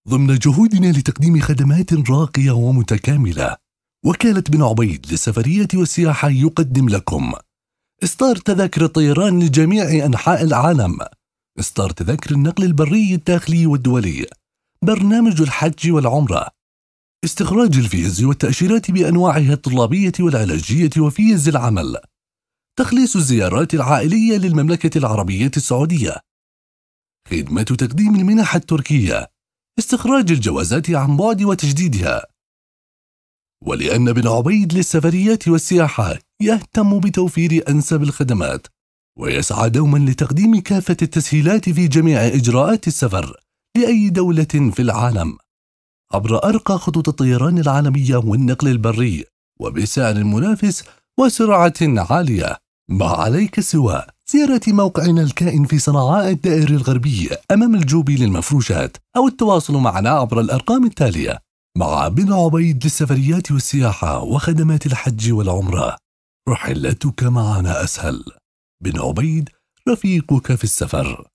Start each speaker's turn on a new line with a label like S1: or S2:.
S1: ضمن جهودنا لتقديم خدمات راقية ومتكاملة، وكالة بن عبيد للسفرية والسياحة يقدم لكم إصدار تذاكر الطيران لجميع أنحاء العالم، إصدار تذاكر النقل البري الداخلي والدولي، برنامج الحج والعمرة، استخراج الفيز والتأشيرات بأنواعها الطلابية والعلاجية وفيز العمل، تخليص الزيارات العائلية للمملكة العربية السعودية، خدمة تقديم المنح التركية، استخراج الجوازات عن بعد وتجديدها. ولأن بن عبيد للسفريات والسياحة يهتم بتوفير أنسب الخدمات ويسعى دوما لتقديم كافة التسهيلات في جميع إجراءات السفر لأي دولة في العالم عبر أرقى خطوط الطيران العالمية والنقل البري وبسعر منافس وسرعة عالية. ما عليك سوى زيارة موقعنا الكائن في صنعاء الدائري الغربي أمام الجوبي للمفروشات، أو التواصل معنا عبر الأرقام التالية. مع بن عبيد للسفريات والسياحة وخدمات الحج والعمرة، رحلتك معنا أسهل. بن عبيد، رفيقك في السفر.